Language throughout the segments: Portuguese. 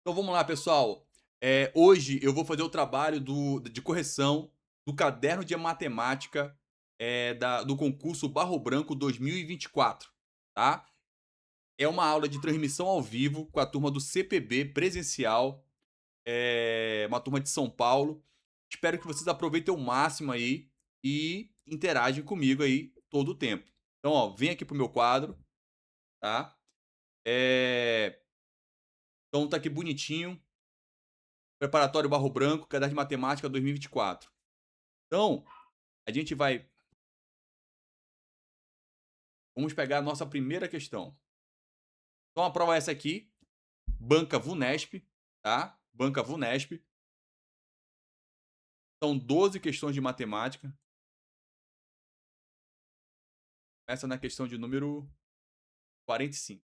Então vamos lá, pessoal. Hoje eu vou fazer o trabalho de correção do caderno de matemática do concurso Barro Branco 2024, tá? É uma aula de transmissão ao vivo com a turma do CPB presencial, uma turma de São Paulo. Espero que vocês aproveitem o máximo aí e interagem comigo aí todo o tempo. Então, ó, vem aqui pro meu quadro, tá? É, então tá aqui bonitinho. Preparatório Barro Branco, Caderno de Matemática 2024. Então, a gente vai. Vamos pegar a nossa primeira questão. Então, a prova é essa aqui, Banca VUNESP, tá? Banca VUNESP. São 12 questões de matemática. Essa na questão de número 45.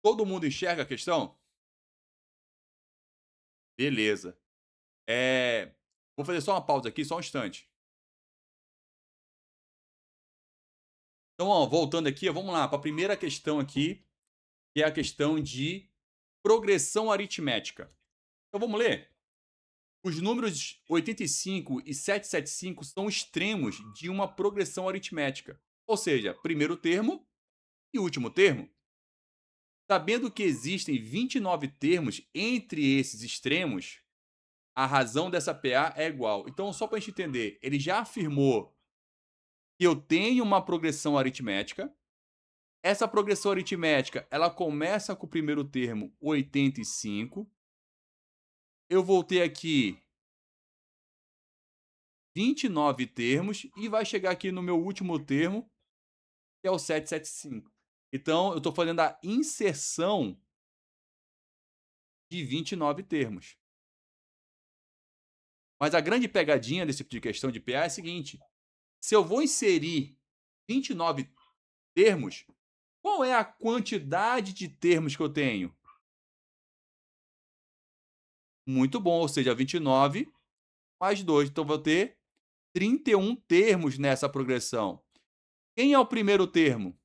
Todo mundo enxerga a questão? Beleza. Vou fazer só uma pausa aqui, só um instante. Então, ó, voltando aqui, vamos lá para a primeira questão aqui, que é a questão de progressão aritmética. Então, vamos ler? Os números 85 e 775 são extremos de uma progressão aritmética, ou seja, primeiro termo e último termo. Sabendo que existem 29 termos entre esses extremos, a razão dessa PA é igual. Então, só para a gente entender, ele já afirmou que eu tenho uma progressão aritmética. Essa progressão aritmética, ela começa com o primeiro termo 85. Eu vou ter aqui 29 termos e vai chegar aqui no meu último termo, que é o 775. Então, eu estou fazendo a inserção de 29 termos. Mas a grande pegadinha desse tipo de questão de PA é a seguinte: se eu vou inserir 29 termos, qual é a quantidade de termos que eu tenho? Muito bom, ou seja, 29 mais 2. Então, vou ter 31 termos nessa progressão. Quem é o primeiro termo?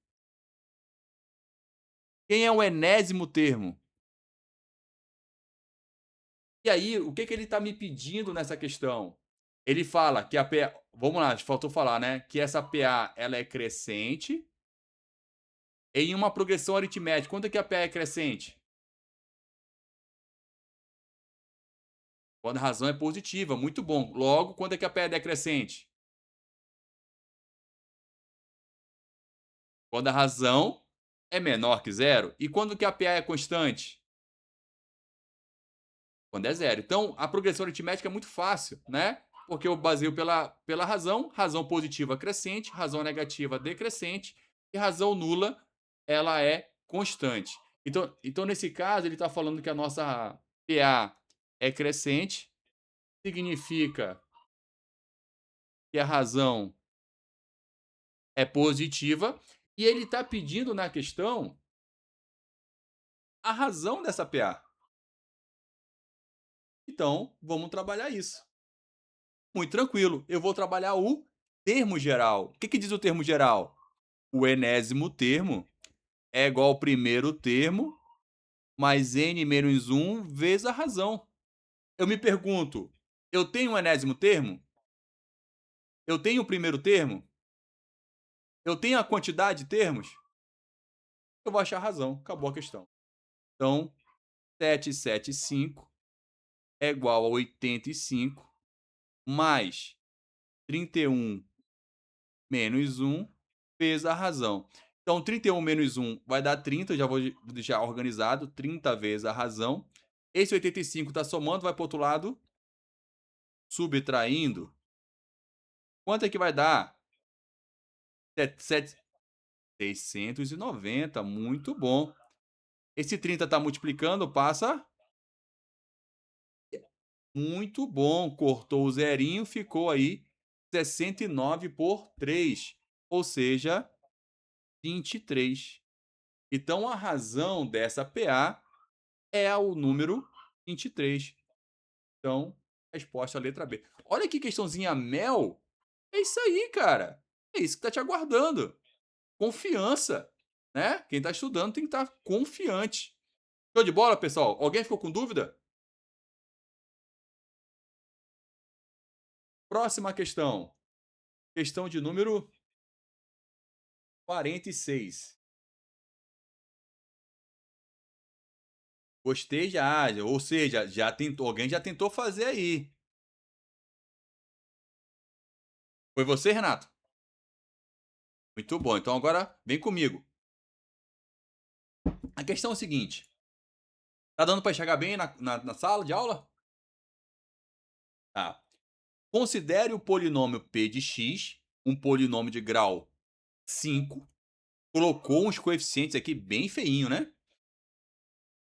Quem é o enésimo termo? E aí, o que ele está me pedindo nessa questão? Ele fala que a PA. Vamos lá, faltou falar, né? Que essa PA ela é crescente em uma progressão aritmética. Quanto é que a PA é crescente? Quando a razão é positiva. Muito bom. Logo, quando é que a PA é decrescente? Quando a razão é menor que zero. E quando que a PA é constante? Quando é zero. Então, a progressão aritmética é muito fácil, né? Porque eu baseio pela razão, razão positiva crescente, razão negativa decrescente e razão nula, ela é constante. Então nesse caso, ele está falando que a nossa PA é crescente, significa que a razão é positiva, e ele está pedindo na questão a razão dessa PA. Então, vamos trabalhar isso. Muito tranquilo. Eu vou trabalhar o termo geral. O que diz o termo geral? O enésimo termo é igual ao primeiro termo mais n menos 1 vezes a razão. Eu me pergunto, eu tenho um enésimo termo? Eu tenho o primeiro termo? Eu tenho a quantidade de termos? Eu vou achar a razão. Acabou a questão. Então, 775 é igual a 85 mais 31 menos 1 vezes a razão. Então, 31 menos 1 vai dar 30, eu já vou deixar organizado, 30 vezes a razão. Esse 85 está somando, vai para o outro lado, subtraindo. Quanto é que vai dar? 690, muito bom. Esse 30 está multiplicando, passa. Muito bom, cortou o zerinho, ficou aí 69 por 3, ou seja, 23. Então a razão dessa PA é o número 23. Então, resposta a letra B. Olha que questãozinha mel. É isso aí, cara. É isso que tá te aguardando. Confiança, né? Quem tá estudando tem que estar confiante. Show de bola, pessoal? Alguém ficou com dúvida? Próxima questão. Questão de número 46. Gostei já, ou seja, já tentou, alguém já tentou fazer aí. Foi você, Renato? Muito bom. Então agora vem comigo. A questão é o seguinte: tá dando para enxergar bem na sala de aula? Tá. Considere o polinômio p de x um polinômio de grau 5. Colocou uns coeficientes aqui bem feinho, né?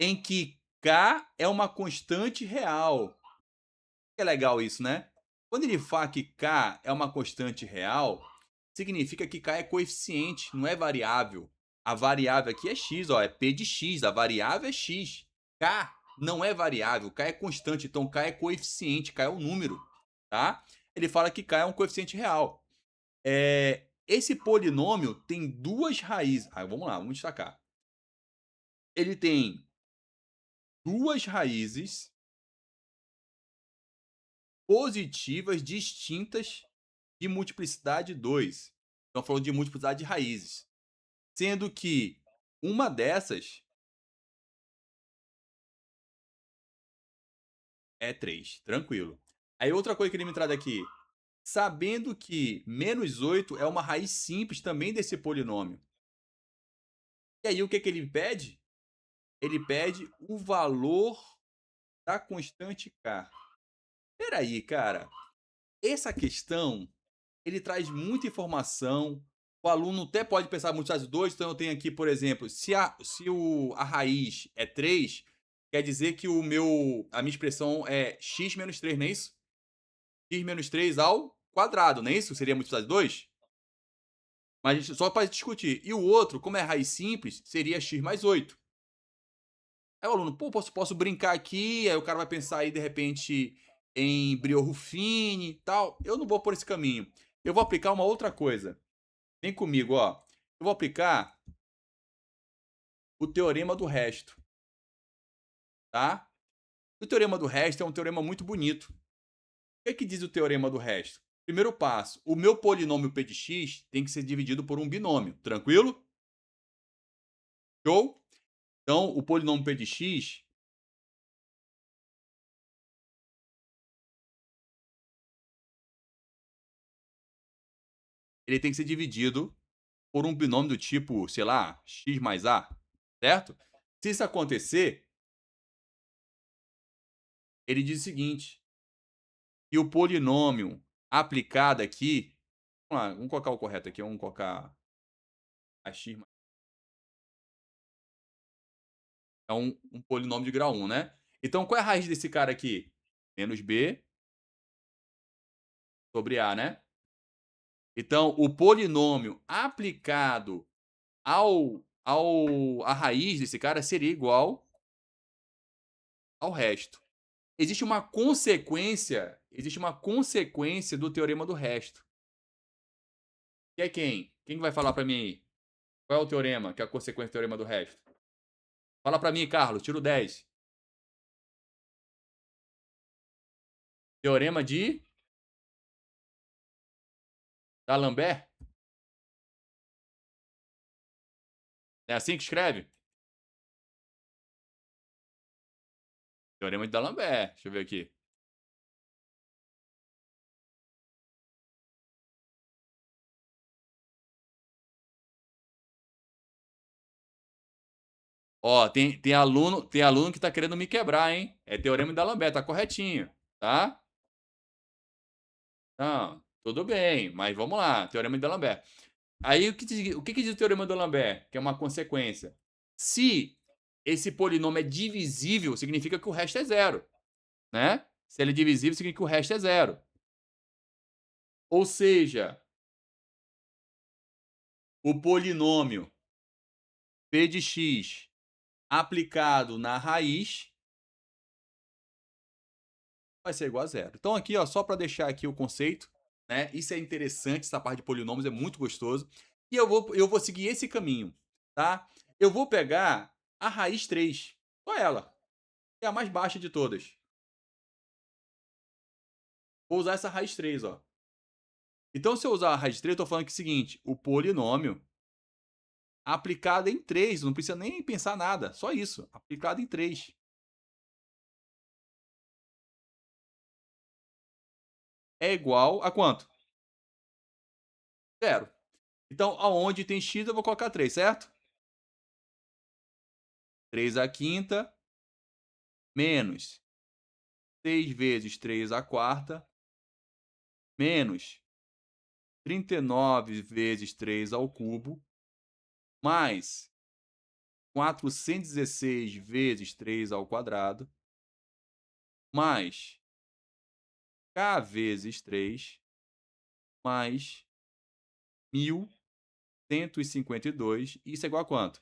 Em que k é uma constante real. Que é legal isso, né? Quando ele fala que k é uma constante real, significa que k é coeficiente, não é variável. A variável aqui é x, ó, é p de x, a variável é x. K não é variável, k é constante, então k é coeficiente, k é o número, tá? Ele fala que k é um coeficiente real. Esse polinômio tem duas raízes. Vamos lá, vamos destacar. Ele tem duas raízes positivas distintas de multiplicidade 2. Estamos falando de multiplicidade de raízes. Sendo que uma dessas é 3. Tranquilo. Aí outra coisa que ele me traz aqui. Sabendo que menos 8 é uma raiz simples também desse polinômio. E aí o que ele pede? Ele pede o valor da constante k. Peraí, cara. Essa questão, ele traz muita informação. O aluno até pode pensar multiplicar 2, então eu tenho aqui, por exemplo, se a raiz é 3, quer dizer que a minha expressão é x menos 3, não é isso? X menos 3 ao quadrado, não é isso? Seria multiplicar 2? Mas só para discutir. E o outro, como é raiz simples, seria x mais 8. Aí o aluno, pô, posso brincar aqui, aí o cara vai pensar aí, de repente, em Briot-Ruffini e tal. Eu não vou por esse caminho. Eu vou aplicar uma outra coisa. Vem comigo, ó. Eu vou aplicar o teorema do resto, tá? O teorema do resto é um teorema muito bonito. O que diz o teorema do resto? Primeiro passo, o meu polinômio p de x tem que ser dividido por um binômio, tranquilo? Show? Então, o polinômio p de x ele tem que ser dividido por um binômio do tipo, sei lá, x mais a, certo? Se isso acontecer, ele diz o seguinte, que o polinômio aplicado aqui, vamos colocar o correto aqui, vamos colocar a x mais é um polinômio de grau 1, né? Então, qual é a raiz desse cara aqui? Menos b sobre a, né? Então, o polinômio aplicado a raiz desse cara seria igual ao resto. Existe uma consequência do teorema do resto. Que é quem? Quem vai falar para mim aí? Qual é o teorema que é a consequência do teorema do resto? Fala para mim, Carlos, tiro 10. Teorema de D'Alembert? É assim que escreve? Teorema de D'Alembert. Deixa eu ver aqui. Ó, tem aluno que tá querendo me quebrar, hein? É teorema de D'Alembert, tá corretinho, tá? Não, tudo bem, mas vamos lá, teorema de D'Alembert. Aí o que diz o teorema de D'Alembert? Que é uma consequência. Se esse polinômio é divisível, significa que o resto é zero, né? Se ele é divisível, significa que o resto é zero. Ou seja, o polinômio P de x aplicado na raiz vai ser igual a zero. Então aqui, ó, só para deixar aqui o conceito, né? Isso é interessante, essa parte de polinômios é muito gostoso. E eu vou seguir esse caminho, tá? Eu vou pegar a raiz 3, só ela, é a mais baixa de todas. Vou usar essa raiz 3, ó. Então, se eu usar a raiz 3, eu tô falando que é o seguinte, o polinômio aplicado em 3, não precisa nem pensar nada, só isso, aplicado em 3. É igual a quanto? Zero. Então, aonde tem x, eu vou colocar 3, certo? 3 à quinta menos 6 vezes 3 à quarta menos 39 vezes 3 ao cubo mais 416 vezes 3 ao quadrado mais k vezes 3 mais 1152. Isso é igual a quanto?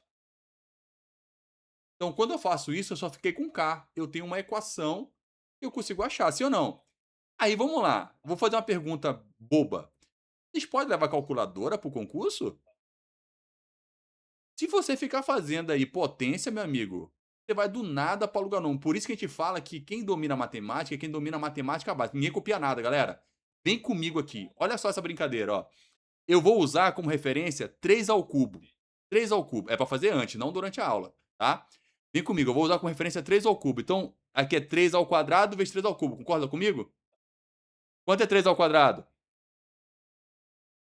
Então, quando eu faço isso, eu só fiquei com k. Eu tenho uma equação que eu consigo achar, sim ou não? Aí, vamos lá. Vou fazer uma pergunta boba. Vocês podem levar calculadora para o concurso? Se você ficar fazendo aí potência, meu amigo, você vai do nada para lugar nenhum. Por isso que a gente fala que quem domina matemática é quem domina a matemática básica. Ninguém copia nada, galera. Vem comigo aqui. Olha só essa brincadeira, ó. Eu vou usar como referência 3 ao cubo. 3 ao cubo. É para fazer antes, não durante a aula, tá? Vem comigo, eu vou usar como referência 3 ao cubo. Então, aqui é 3 ao quadrado vezes 3 ao cubo. Concorda comigo? Quanto é 3 ao quadrado?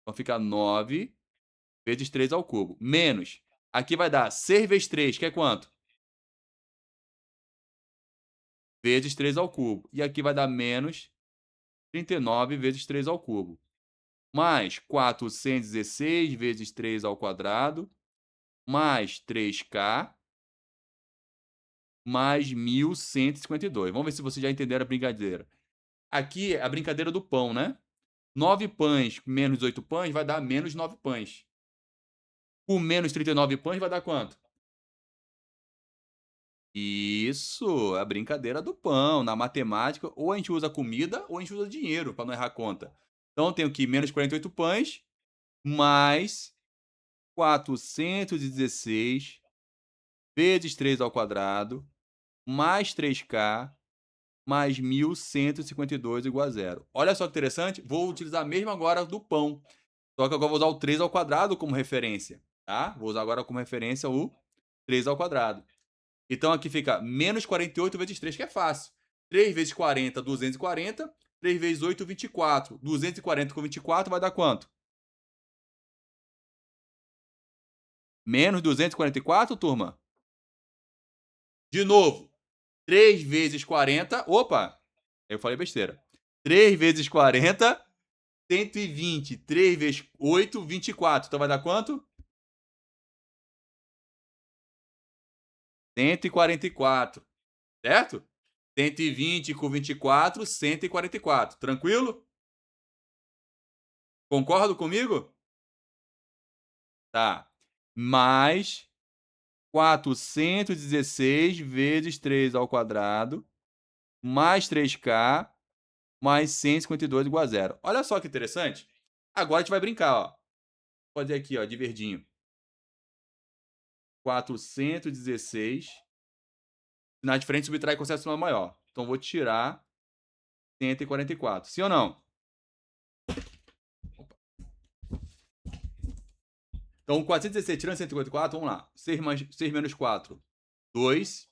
Então fica 9 vezes 3 ao cubo. Menos. Aqui vai dar 6 vezes 3, que é quanto? Vezes 3 ao cubo. E aqui vai dar menos 39 vezes 3 ao cubo. Mais 416 vezes 3 ao quadrado. Mais 3k. Mais 1152. Vamos ver se vocês já entenderam a brincadeira. Aqui é a brincadeira do pão, né? 9 pães menos 8 pães vai dar menos 9 pães. O menos 39 pães vai dar quanto? Isso, a brincadeira do pão. Na matemática, ou a gente usa comida ou a gente usa dinheiro para não errar a conta. Então eu tenho aqui menos 48 pães mais 416 vezes 3 ao quadrado mais 3k mais 1152 igual a zero. Olha só que interessante, vou utilizar mesmo agora do pão. Só que agora vou usar o 3 ao quadrado como referência, tá? Vou usar agora como referência o 3 ao quadrado. Então aqui fica menos 48 vezes 3, que é fácil. 3 vezes 40, 240. 3 vezes 8, 24. 240 com 24 vai dar quanto? Menos 244, turma? De novo. 3 vezes 40. Opa! Eu falei besteira. 3 vezes 40, 120. 3 vezes 8, 24. Então vai dar quanto? 144. Certo? 120 com 24, 144. Tranquilo? Concordo comigo? Tá. Mais 416 vezes 3 ao quadrado, mais 3k, mais 152 igual a zero. Olha só que interessante. Agora a gente vai brincar, ó. Vou fazer aqui, ó, de verdinho. 416. Na diferente subtrai com excesso maior. Então vou tirar 144. Sim ou não? Então 416 tirando 144, vamos lá. 6 menos 4, 2.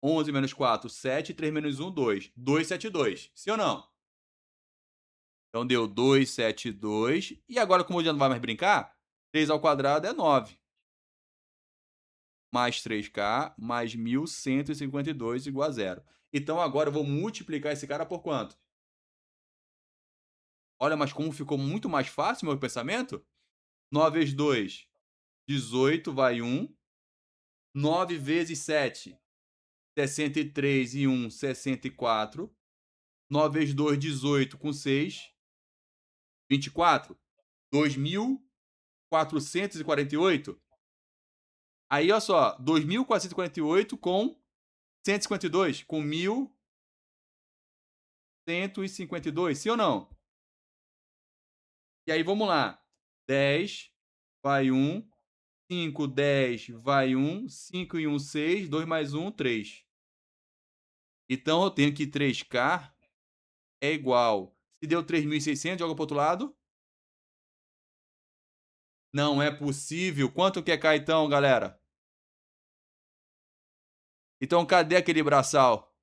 11 menos 4, 7. 3 menos 1, 2. 272. Sim ou não? Então deu 272. E agora, como já não vai mais brincar, 3 ao quadrado é 9. Mais 3k, mais 1152 igual a zero. Então agora eu vou multiplicar esse cara por quanto? Olha, mas como ficou muito mais fácil o meu pensamento? 9 vezes 2, 18, vai 1. 9 vezes 7, 63 e 1, 64. 9 vezes 2, 18 com 6, 24. 2.448. Aí, olha só, 2.448 com 152, com 1.152, sim ou não? E aí, vamos lá. 10, vai 1, 5, 10, vai 1, 5 e 1, 6, 2 mais 1, 3. Então, eu tenho que 3K é igual. Se deu 3.600, joga para o outro lado. Não é possível. Quanto que é K então, galera? Então, cadê aquele braçal?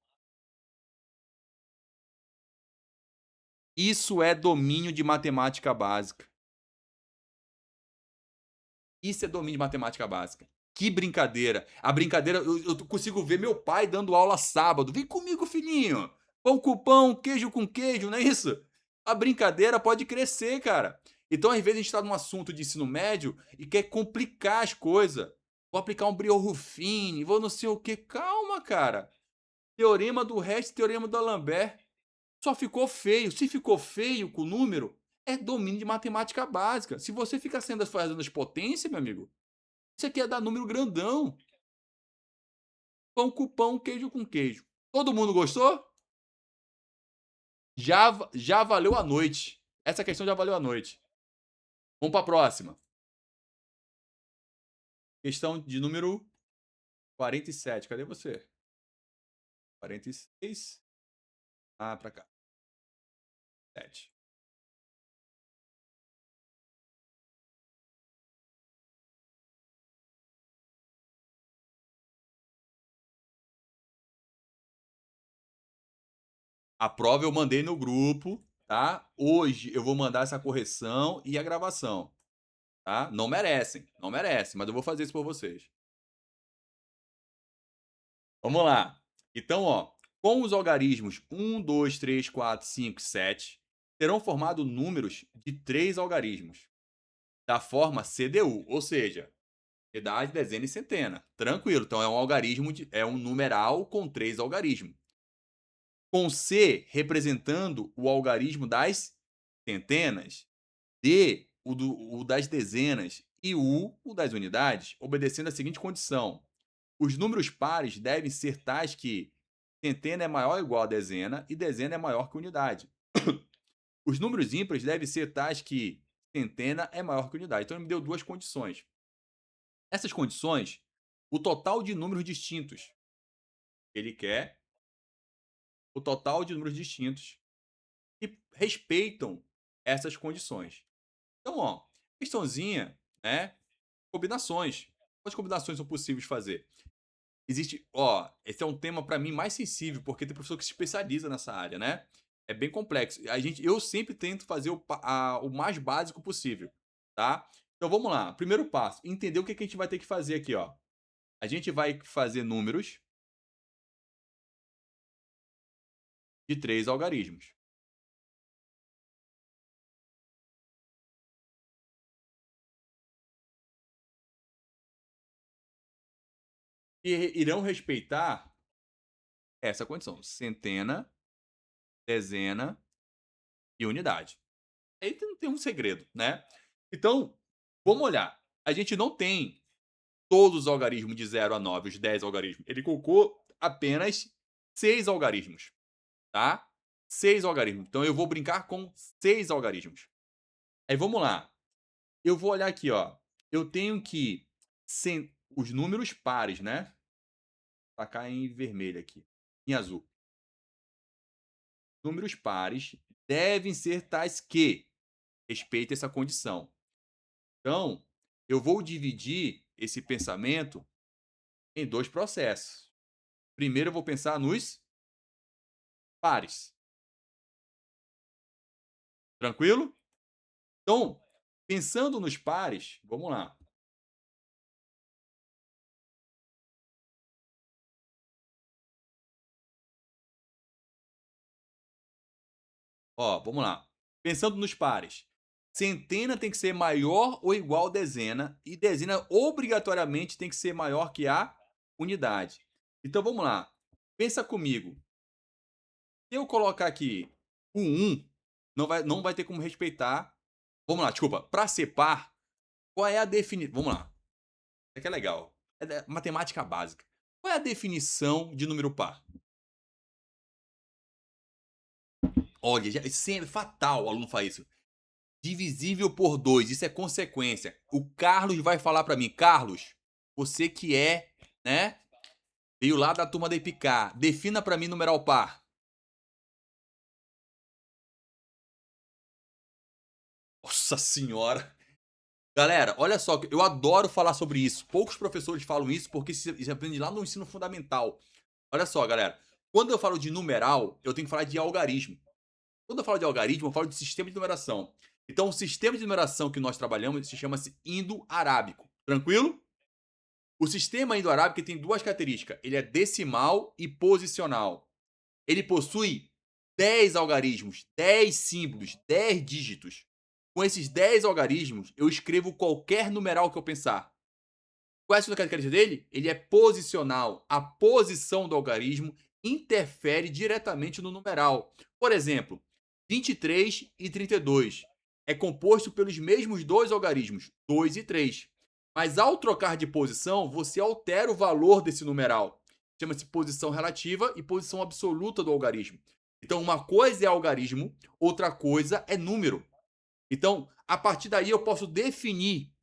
Isso é domínio de matemática básica. Isso é domínio de matemática básica. Que brincadeira. A brincadeira, eu consigo ver meu pai dando aula sábado. Vem comigo, filhinho. Pão com pão, queijo com queijo, não é isso? A brincadeira pode crescer, cara. Então, às vezes, a gente está num assunto de ensino médio e quer complicar as coisas. Vou aplicar um Briot-Ruffini, vou não sei o que. Calma, cara. Teorema do Hest, teorema do D'Alembert. Só ficou feio. Se ficou feio com o número, é domínio de matemática básica. Se você fica fazendo as potências, meu amigo, você quer dar número grandão. Pão com pão, queijo com queijo. Todo mundo gostou? Já valeu a noite. Essa questão já valeu a noite. Vamos para a próxima. Questão de número 47. Cadê você? 46. Ah, para cá. 7. A prova eu mandei no grupo, tá? Hoje eu vou mandar essa correção e a gravação, tá? Não merecem, não merecem, mas eu vou fazer isso por vocês. Vamos lá. Então, ó, com os algarismos 1, 2, 3, 4, 5, 7, serão formados números de 3 algarismos, da forma CDU, ou seja, unidade, dezena e centena. Tranquilo, então é um algarismo, é um numeral com 3 algarismos. Com C representando o algarismo das centenas, D o das dezenas e U o das unidades, obedecendo a seguinte condição: os números pares devem ser tais que centena é maior ou igual a dezena e dezena é maior que unidade. Os números ímpares devem ser tais que centena é maior que unidade. Então ele me deu duas condições. Essas condições, o total de números distintos. Ele quer o total de números distintos que respeitam essas condições. Então, ó, questãozinha, né? Combinações. Quantas combinações são possíveis de fazer? Existe, ó, esse é um tema para mim mais sensível, porque tem professor que se especializa nessa área, né? É bem complexo. Eu sempre tento fazer o mais básico possível, tá? Então vamos lá. Primeiro passo, entender o que a gente vai ter que fazer aqui, ó. A gente vai fazer números de 3 algarismos. E irão respeitar essa condição: centena, dezena e unidade. Aí não tem um segredo, né? Então, vamos olhar. A gente não tem todos os algarismos de 0 a 9, os 10 algarismos. Ele colocou apenas 6 algarismos, tá? 6 algarismos. Então eu vou brincar com 6 algarismos. Aí vamos lá. Eu vou olhar aqui, ó. Eu tenho que os números pares, né? Vou tacar em vermelho aqui, em azul. Números pares devem ser tais que respeitem essa condição. Então, eu vou dividir esse pensamento em dois processos. Primeiro eu vou pensar nos pares. Tranquilo? Então, pensando nos pares, vamos lá. Ó, vamos lá. Pensando nos pares. Centena tem que ser maior ou igual a dezena e dezena obrigatoriamente tem que ser maior que a unidade. Então vamos lá. Pensa comigo. Se eu colocar aqui o 1, não vai ter como respeitar. Vamos lá, desculpa. Para ser par, qual é a definição? Vamos lá. Isso aqui é legal. matemática básica. Qual é a definição de número par? Olha, sempre fatal o aluno faz isso. Divisível por 2, isso é consequência. O Carlos vai falar para mim: "Carlos, você que é, né, veio lá da turma da EPICAR, defina para mim numeral par". Nossa senhora! Galera, olha só, eu adoro falar sobre isso. Poucos professores falam isso, porque isso aprende lá no ensino fundamental. Olha só, galera, quando eu falo de numeral, eu tenho que falar de algarismo. Quando eu falo de algarismo, eu falo de sistema de numeração. Então, o sistema de numeração que nós trabalhamos se chama-se indo-arábico. Tranquilo? O sistema indo-arábico tem duas características. Ele é decimal e posicional. Ele possui 10 algarismos, 10 símbolos, 10 dígitos. Com esses 10 algarismos, eu escrevo qualquer numeral que eu pensar. Qual é a segunda característica dele? Ele é posicional. A posição do algarismo interfere diretamente no numeral. Por exemplo, 23 e 32 é composto pelos mesmos dois algarismos, 2 e 3. Mas ao trocar de posição, você altera o valor desse numeral. Chama-se posição relativa e posição absoluta do algarismo. Então, uma coisa é algarismo, outra coisa é número. Então, a partir daí eu posso definir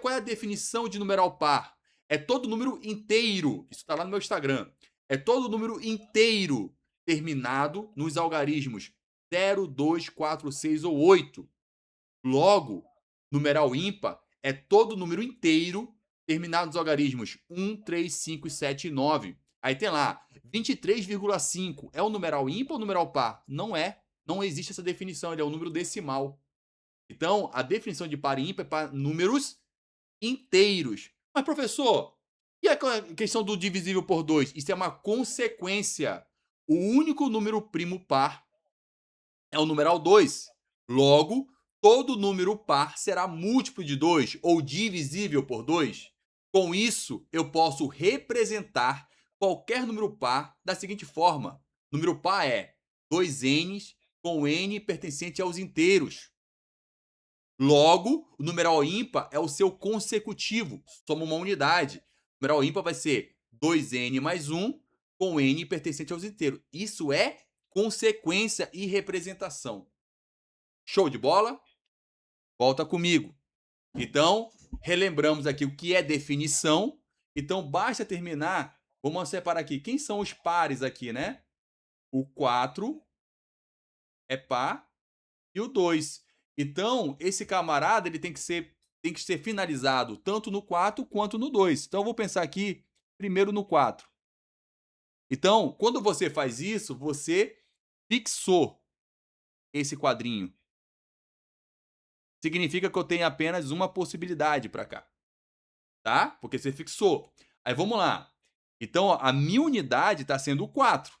qual é a definição de numeral par? É todo número inteiro. Isso está lá no meu Instagram. É todo número inteiro terminado nos algarismos 0, 2, 4, 6 ou 8. Logo, numeral ímpar é todo número inteiro terminado nos algarismos 1, 3, 5, 7 e 9. Aí tem lá 23,5. É um numeral ímpar ou numeral par? Não é. Não existe essa definição. Ele é um número decimal. Então, a definição de par e ímpar é para números inteiros. Mas, professor, e a questão do divisível por 2? Isso é uma consequência. O único número primo par é o numeral 2. Logo, todo número par será múltiplo de 2 ou divisível por 2. Com isso, eu posso representar qualquer número par da seguinte forma: número par é 2n com n pertencente aos inteiros. Logo, o numeral ímpar é o seu consecutivo, soma uma unidade. O numeral ímpar vai ser 2n mais 1 com n pertencente aos inteiros. Isso é consequência e representação. Show de bola? Volta comigo. Então, relembramos aqui o que é definição. Então, basta terminar. Vamos separar aqui. Quem são os pares aqui, né? O 4 é par e o 2. Então, esse camarada ele tem que ser finalizado tanto no 4 quanto no 2. Então, eu vou pensar aqui primeiro no 4. Então, quando você faz isso, você fixou esse quadrinho. Significa que eu tenho apenas uma possibilidade para cá, tá? Porque você fixou. Aí vamos lá. Então, a minha unidade está sendo o 4.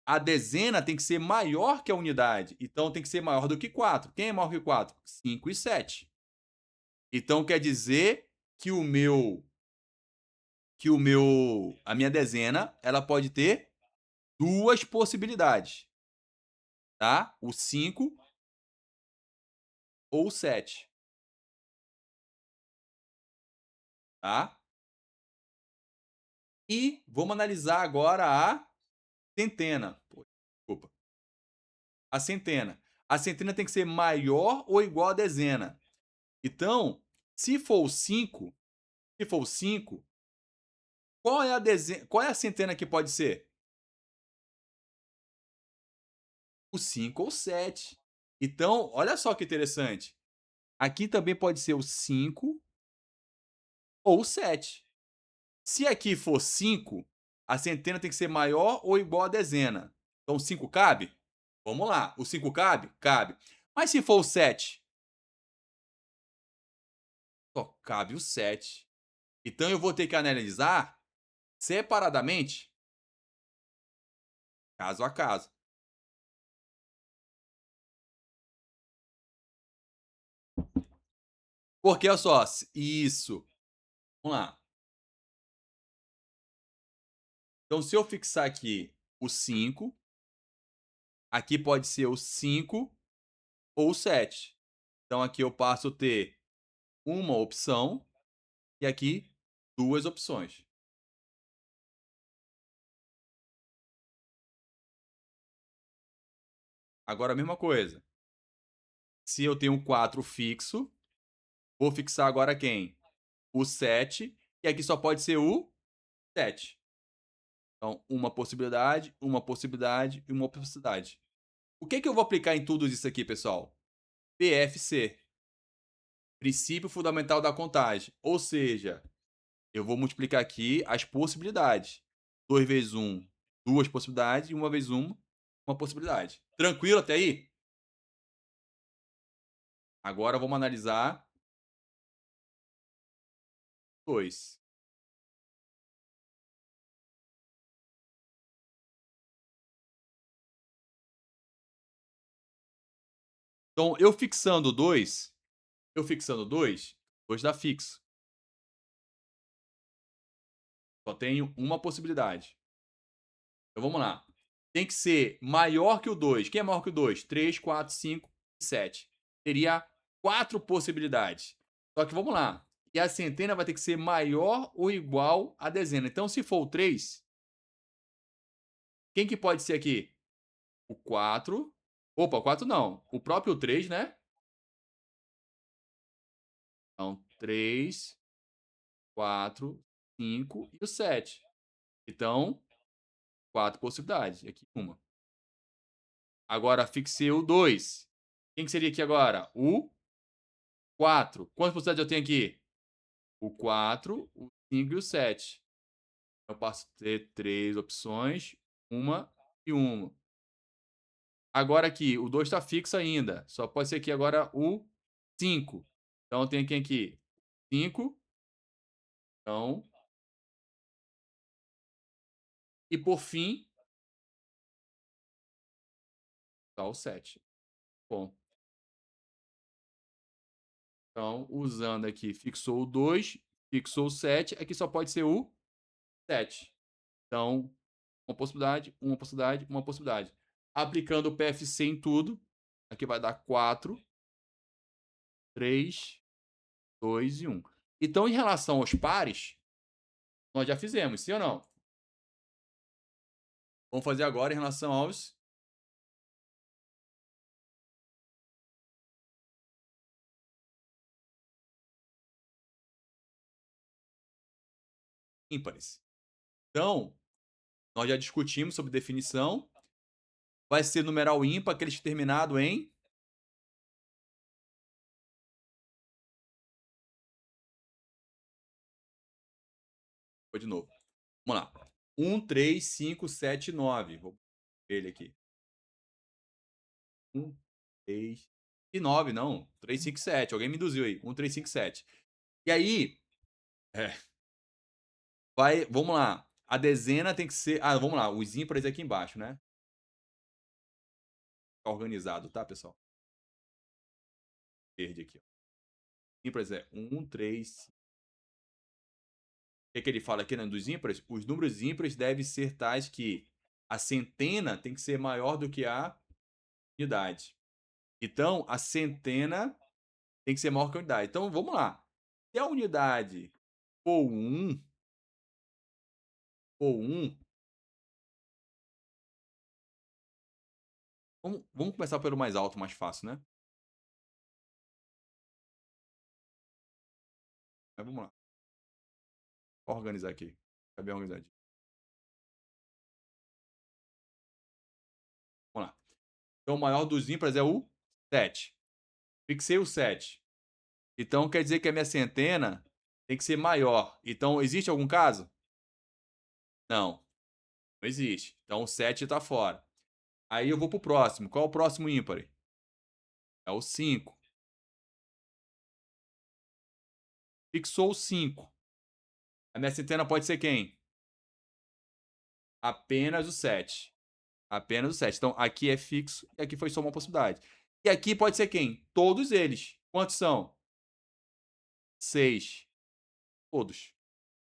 A dezena tem que ser maior que a unidade. Então, tem que ser maior do que 4. Quem é maior que 4? 5 e 7. Então quer dizer que a minha dezena, ela pode ter duas possibilidades, tá? O 5 ou o 7, tá? E vamos analisar agora a centena. Pô, desculpa. A centena. A centena tem que ser maior ou igual a dezena. Então, se for o 5, qual é a centena que pode ser? O 5 ou o 7. Então, olha só que interessante. Aqui também pode ser o 5 ou o 7. Se aqui for 5, a centena tem que ser maior ou igual a dezena. Então, 5 cabe? Vamos lá. O 5 cabe? Cabe. Mas se for o 7? Só cabe o 7. Então, eu vou ter que analisar separadamente, caso a caso. Porque, olha só, isso. Vamos lá. Então, se eu fixar aqui o 5, aqui pode ser o 5 ou o 7. Então, aqui eu passo a ter uma opção e aqui 2 opções. Agora a mesma coisa, se eu tenho 4 fixo, vou fixar agora quem? O 7, e aqui só pode ser o 7. Então, uma possibilidade, uma possibilidade e uma possibilidade. O que que eu vou aplicar em tudo isso aqui, pessoal? PFC, princípio fundamental da contagem. Ou seja, eu vou multiplicar aqui as possibilidades. 2 vezes 1, 2 possibilidades, e 1 vezes 1, uma possibilidade. Tranquilo até aí? Agora vamos analisar 2. Então, eu fixando 2, 2 dá fixo. Só tenho uma possibilidade. Então vamos lá. Tem que ser maior que o 2. Quem é maior que o 2? 3, 4, 5 e 7. Teria 4 possibilidades. Só que vamos lá. E a centena vai ter que ser maior ou igual à dezena. Então, se for o 3, quem que pode ser aqui? O 4. Opa, o 4 não. O próprio 3, né? Então, 3, 4, 5 e o 7. Então, 4 possibilidades. Aqui uma. Agora, fixei o 2. Quem que seria aqui agora? O 4. Quantas possibilidades eu tenho aqui? O 4, o 5 e o 7. Eu passo a ter 3 opções, uma e uma. Agora aqui, o 2 está fixo ainda. Só pode ser aqui agora o 5. Então eu tenho quem aqui? 5. Então, e por fim, tá o 7. Bom, então, usando aqui, fixou o 2, fixou o 7, aqui só pode ser o 7. Então, uma possibilidade, uma possibilidade, uma possibilidade. Aplicando o PFC em tudo, aqui vai dar 4, 3, 2 e 1. Então, em relação aos pares, nós já fizemos, sim ou não? Vamos fazer agora em relação aos ímpares. Então, nós já discutimos sobre definição. Vai ser numeral ímpar, aquele terminado em. Vou de novo. Vamos lá. 1, 3, 5, 7, 9. Vou ver ele aqui. 1, 3 e 9, não. 3, 5, 7. Alguém me induziu aí. 1, 3, 5, 7. E aí, é, vamos lá. A dezena tem que ser. Ah, vamos lá. Os ímpares aqui embaixo, né? Tá organizado, tá, pessoal? Verde aqui, ó. Ímpares é 1, 3. O que ele fala aqui, né, dos ímpares? Os números ímpares devem ser tais que a centena tem que ser maior do que a unidade. Então, a centena tem que ser maior que a unidade. Então, vamos lá. Se a unidade for 1, vamos começar pelo mais alto, mais fácil, né? Mas vamos lá. Vou organizar aqui. Tá bem organizadinho. Vamos lá. Então, o maior dos ímpares é o 7. Fixei o 7. Então, quer dizer que a minha centena tem que ser maior. Então, existe algum caso? Não, não existe. Então, o 7 está fora. Aí eu vou pro próximo. Qual é o próximo ímpar? É o 5. Fixou o 5. A minha centena pode ser quem? Apenas o 7. Apenas o 7. Então, aqui é fixo e aqui foi só uma possibilidade. E aqui pode ser quem? Todos eles. Quantos são? 6. Todos.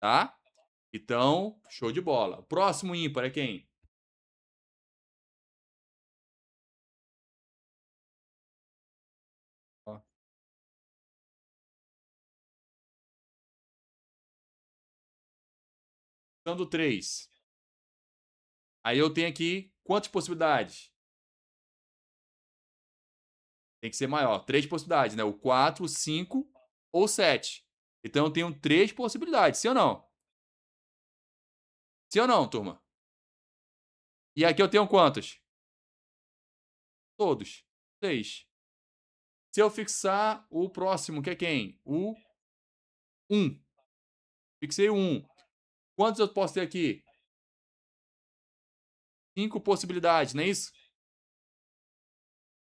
Tá? Então, show de bola. O próximo ímpar é quem? Ó. fixando 3. Aí eu tenho aqui quantas possibilidades? Tem que ser maior. 3 possibilidades, né? O 4, o 5 ou 7. Então eu tenho 3 possibilidades, sim ou não? Sim ou não, turma? E aqui eu tenho quantos? Todos. 6. Se eu fixar o próximo, que é quem? O 1. Fixei o 1. Quantos eu posso ter aqui? 5 possibilidades, não é isso?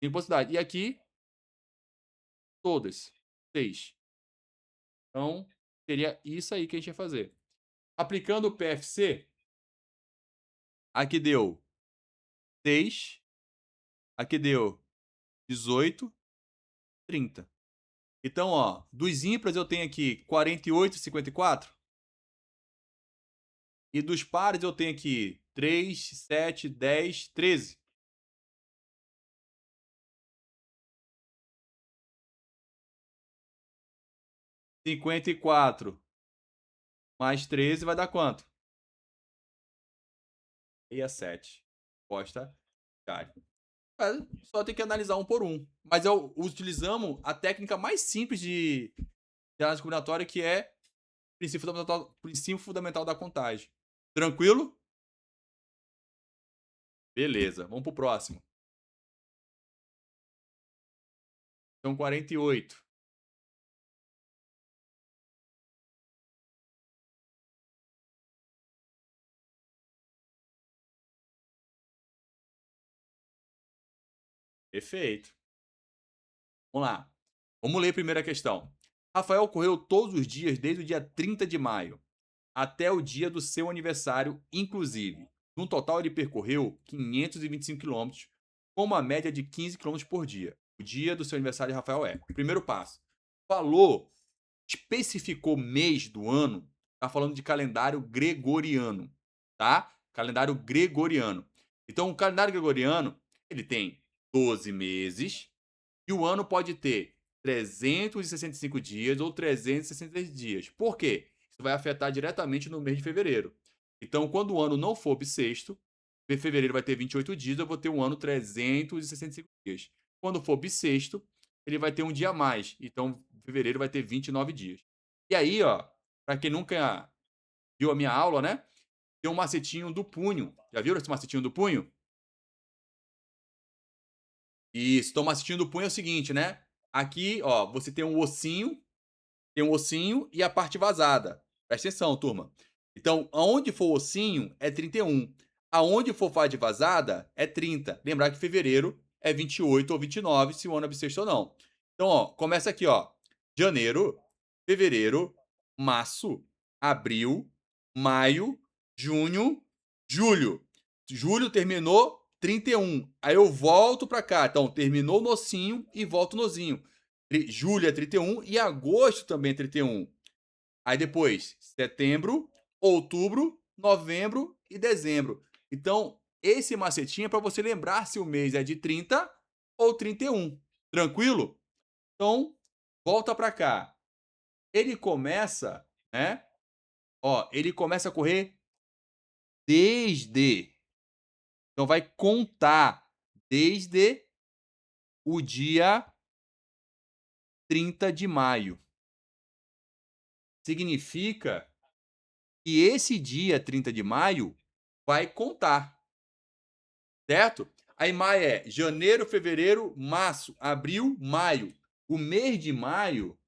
5 possibilidades. E aqui, todas. 6. Então, seria isso aí que a gente ia fazer. Aplicando o PFC, aqui deu 6. Aqui deu 18, 30. Então, ó, dos ímpares eu tenho aqui 48 e 54. E dos pares eu tenho aqui 3, 7, 10, 13. 54 mais 13 vai dar quanto? 67. Resposta Cari. Só tem que analisar um por um. Mas utilizamos a técnica mais simples de análise combinatória, que é princípio fundamental da contagem. Tranquilo? Beleza, vamos pro próximo. São 48. Perfeito. Vamos lá. Vamos ler a primeira questão. Rafael correu todos os dias desde o dia 30 de maio até o dia do seu aniversário, inclusive. No total, ele percorreu 525 quilômetros, com uma média de 15 quilômetros por dia. O dia do seu aniversário, Rafael, é. Primeiro passo. Falou, especificou mês do ano, está falando de calendário gregoriano, tá? Calendário gregoriano. Então, o calendário gregoriano, ele tem 12 meses e o ano pode ter 365 dias ou 366 dias. Por quê? Isso vai afetar diretamente no mês de fevereiro. Então, quando o ano não for bissexto, fevereiro vai ter 28 dias, eu vou ter um ano 365 dias. Quando for bissexto, ele vai ter um dia a mais. Então, fevereiro vai ter 29 dias. E aí, ó, para quem nunca viu a minha aula, né? Tem um macetinho do punho. Já viram esse macetinho do punho? Isso. Então, o macetinho do punho é o seguinte, né? Aqui, ó, você tem um ossinho e a parte vazada. Presta atenção, turma. Então, aonde for ossinho é 31. Aonde for parte vazada é 30. Lembrar que fevereiro é 28 ou 29, se o ano é bissexto ou não. Então, ó, começa aqui, ó. Janeiro, fevereiro, março, abril, maio, junho, julho. Julho terminou 31. Aí eu volto pra cá. Então, terminou no ossinho e volto no osinho. Julho é 31 e agosto também é 31. Aí depois, setembro, outubro, novembro e dezembro. Então, esse macetinho é para você lembrar se o mês é de 30 ou 31. Tranquilo? Então, volta para cá. Ele começa, né? Ó, ele começa a correr desde. Então, vai contar desde o dia 30 de maio. Significa que esse dia 30 de maio vai contar, certo? Aí maio é janeiro, fevereiro, março, abril, maio. O mês de maio,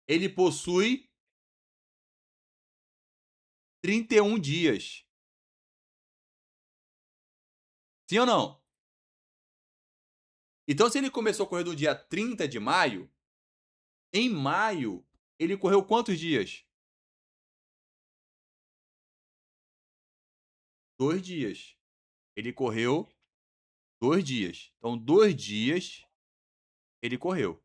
ele possui 31 dias. Sim ou não? Então, se ele começou a correr no dia 30 de maio, em maio, ele correu quantos dias? 2 dias. Ele correu 2 dias. Então, 2 dias ele correu.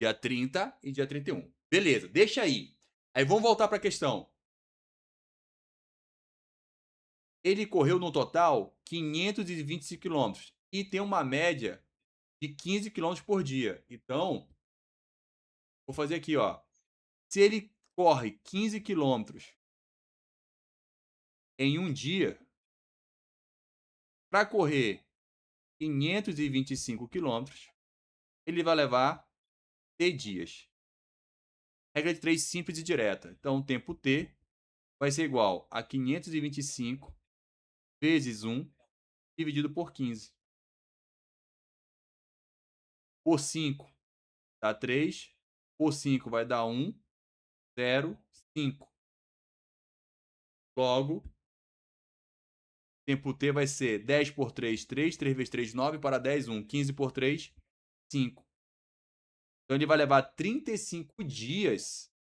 Dia 30 e dia 31. Beleza, deixa aí. Aí vamos voltar para a questão. Ele correu no total 525 quilômetros e tem uma média de 15 quilômetros por dia. Então, vou fazer aqui, ó. Se ele corre 15 quilômetros em um dia, para correr 525 quilômetros, ele vai levar T dias. Regra de 3 simples e direta. Então, o tempo T vai ser igual a 525 vezes 1 dividido por 15. Por 5 dá 3. Por 5 vai dar 1, 0, 5. Logo, tempo T vai ser 10 por 3, 3. 3 vezes 3, 9. Para 10, 1. 15 por 3, 5. Então, ele vai levar 35 dias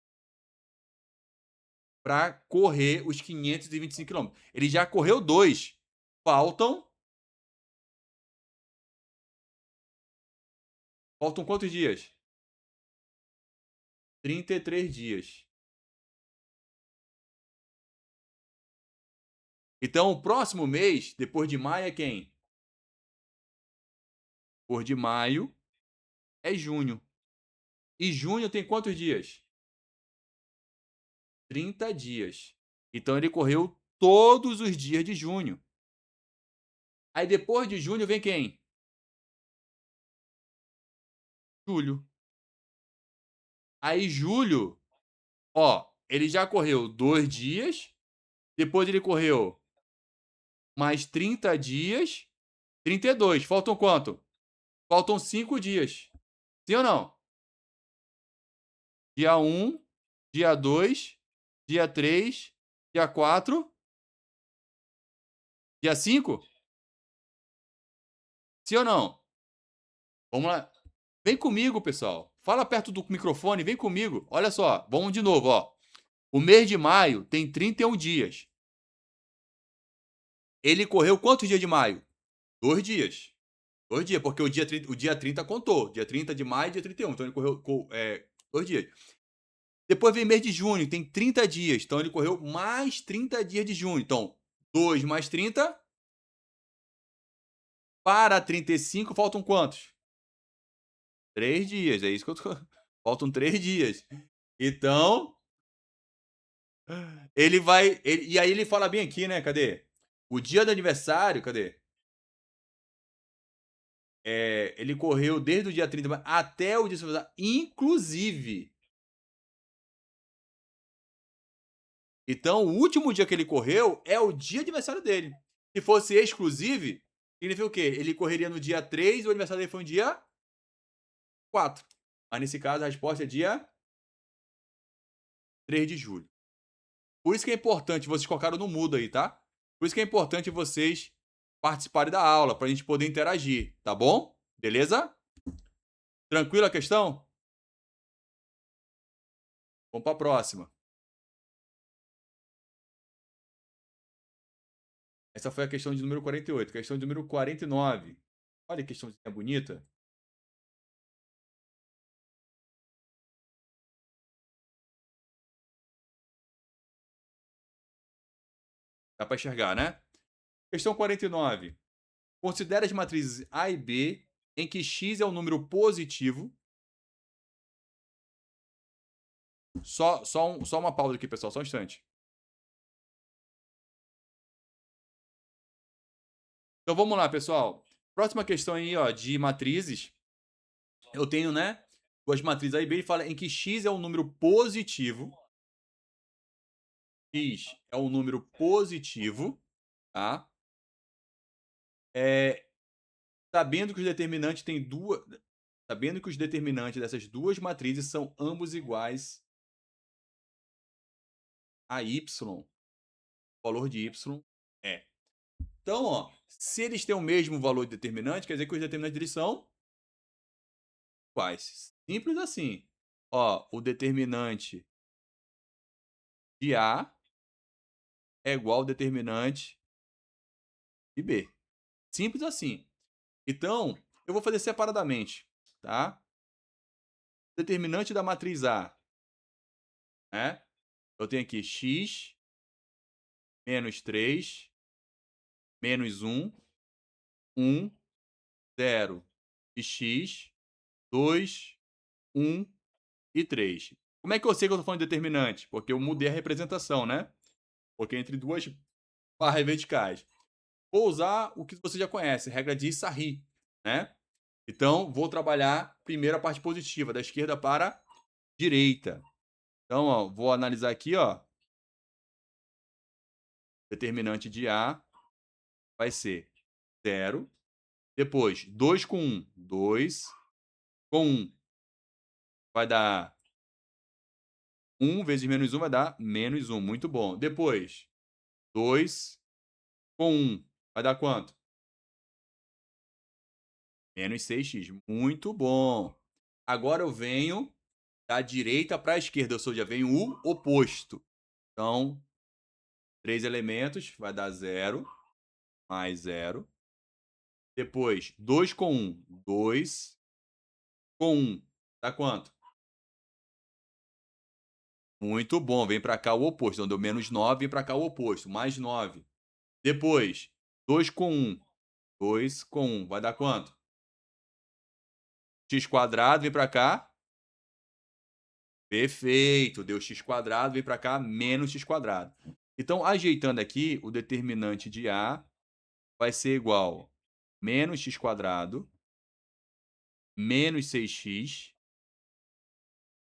para correr os 525 quilômetros. Ele já correu 2. Faltam quantos dias? 33 dias. Então, o próximo mês, depois de maio, é quem? Depois de maio é junho. E junho tem quantos dias? 30 dias. Então, ele correu todos os dias de junho. Aí, depois de junho, vem quem? Julho. Aí, julho, ó, ele já correu 2 dias. Depois, ele correu mais 30 dias. 32. Faltam quanto? Faltam 5 dias. Sim ou não? Dia 1, dia 2, dia 3, dia 4, dia 5? Sim ou não? Vamos lá. Vem comigo, pessoal. Fala perto do microfone, vem comigo. Olha só, vamos de novo, ó. O mês de maio tem 31 dias. Ele correu quantos dias de maio? 2 dias. 2 dias, porque o dia 30 contou. Dia 30 de maio e dia 31. Então ele correu 2 dias. Depois vem mês de junho, tem 30 dias. Então ele correu mais 30 dias de junho. Então, 2 mais 30. Para 35, faltam quantos? 3 dias. É isso que eu tô. Faltam 3 dias. Então, ele vai. E aí ele fala bem aqui, né? Cadê? O dia do aniversário, cadê? Ele correu desde o dia 30 até o dia do aniversário, inclusive. Então, o último dia que ele correu é o dia de aniversário dele. Se fosse exclusivo, significa o quê? Ele correria no dia 3 e o aniversário dele foi no dia 4. Mas nesse caso, a resposta é dia 3 de julho. Por isso que é importante, vocês colocaram no mudo aí, tá? Por isso que é importante vocês participarem da aula, pra gente poder interagir, tá bom? Beleza? Tranquila a questão? Vamos pra próxima. Essa foi a questão de número 48. Questão de número 49. Olha que questãozinha bonita. Dá pra enxergar, né? Questão 49. Considere as matrizes A e B em que x é um número positivo. Só uma pausa aqui, pessoal, só um instante. Então vamos lá, pessoal. Próxima questão aí, ó, de matrizes. Eu tenho, né, as matrizes A e B, ele fala em que x é um número positivo. X é um número positivo, tá? Sabendo que os determinantes têm duas... Sabendo que os determinantes dessas duas matrizes são ambos iguais a y, o valor de y é. Então, ó, se eles têm o mesmo valor de determinante, quer dizer que os determinantes deles são iguais. Simples assim. Ó, o determinante de A é igual ao determinante de B. Simples assim. Então, eu vou fazer separadamente, tá? Determinante da matriz A, né? Eu tenho aqui x menos 3 menos 1, 1, 0 e x, 2, 1 e 3. Como é que eu sei que eu tô falando de determinante? Porque eu mudei a representação, né? Porque entre duas barras verticais. Vou usar o que você já conhece, regra de Sarri, né? Então, vou trabalhar primeiro a parte positiva, da esquerda para a direita. Então, ó, vou analisar aqui, ó. Determinante de A vai ser 0. Depois, 2 com 1, 2. Com 1 vai dar 1 vezes menos 1 vai dar menos 1. Muito bom. Depois, 2 com 1 vai dar quanto? Menos 6x. Muito bom. Agora eu venho da direita para a esquerda, ou seja, venho o oposto. Então, 3 elementos vai dar 0, mais 0. Depois, 2 com 1, 2 com 1, dá quanto? Muito bom, vem para cá o oposto. Então, deu menos 9, vem para cá o oposto, mais 9. Depois, 2 com 1, 2 com 1, vai dar quanto? X quadrado, vem para cá. Perfeito, deu x quadrado, vem para cá, menos x quadrado. Então, ajeitando aqui, o determinante de A vai ser igual a menos x quadrado, menos 6x,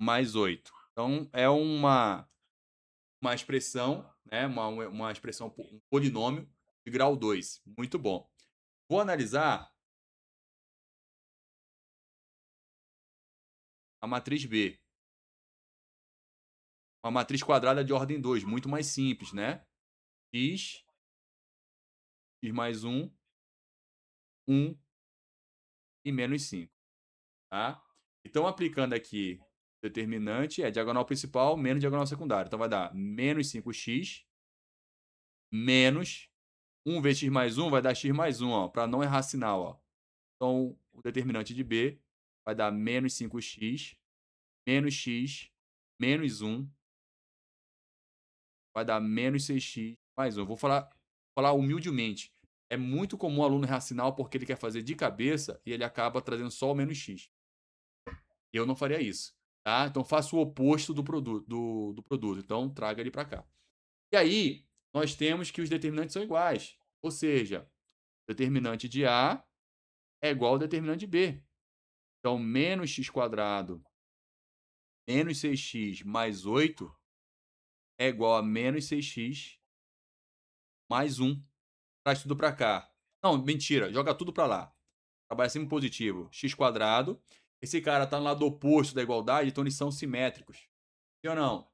mais 8. Então, é uma expressão, né, uma expressão, um polinômio de grau 2. Muito bom. Vou analisar a matriz B. Uma matriz quadrada de ordem 2, muito mais simples, né? X, x mais 1, 1 e menos 5, tá? Então, aplicando aqui o determinante, é diagonal principal menos diagonal secundária. Então, vai dar menos 5x menos 1 vezes x mais 1 vai dar x mais 1, para não errar sinal. Ó. Então, o determinante de B vai dar menos 5x menos x menos 1 vai dar menos 6x mais 1. Vou falar humildemente. É muito comum o aluno errar sinal porque ele quer fazer de cabeça e ele acaba trazendo só o menos x. Eu não faria isso. Tá? Então, faça o oposto do produto. Do produto. Então, traga ele para cá. E aí, nós temos que os determinantes são iguais. Ou seja, o determinante de A é igual ao determinante de B. Então, menos x quadrado menos 6x mais 8 é igual a menos 6x mais 1. Traz tudo para cá. Não, mentira. Joga tudo para lá. Trabalha sempre positivo. X quadrado. Esse cara está no lado oposto da igualdade, então eles são simétricos. Sim ou não?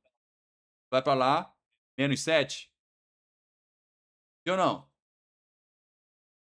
Vai para lá. Menos 7. Sim ou não?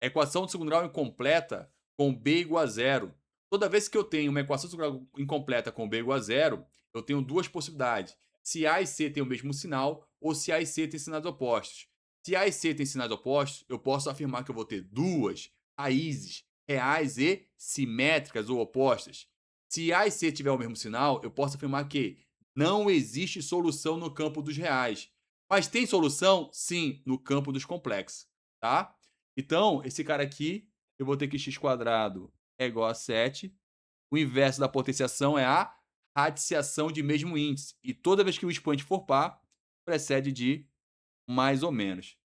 Equação de segundo grau incompleta com B igual a 0. Toda vez que eu tenho uma equação de segundo grau incompleta com B igual a 0, eu tenho duas possibilidades. Se A e C têm o mesmo sinal ou se A e C têm sinais opostos. Se A e C têm sinais opostos, eu posso afirmar que eu vou ter duas raízes reais e simétricas ou opostas. Se A e C tiver o mesmo sinal, eu posso afirmar que não existe solução no campo dos reais. Mas tem solução? Sim, no campo dos complexos, tá? Então, esse cara aqui, eu vou ter que x quadrado é igual a 7. O inverso da potenciação é a radiciação de mesmo índice. E toda vez que o expoente for par, precede de mais ou menos.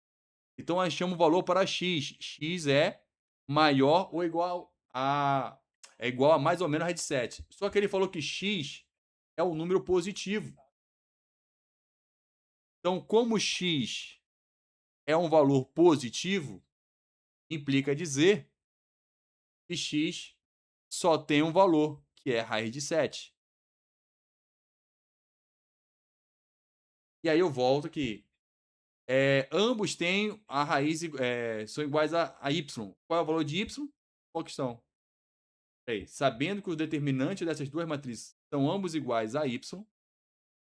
Então, achamos o valor para x. X é maior ou igual a... É igual a mais ou menos a raiz de 7. Só que ele falou que x é um número positivo. Então, como x é um valor positivo, implica dizer que x só tem um valor, que é a raiz de 7. E aí eu volto aqui. Ambos têm a raiz, são iguais a y. Qual é o valor de y? Qual que são? Aí, sabendo que os determinantes dessas duas matrizes são ambos iguais a y,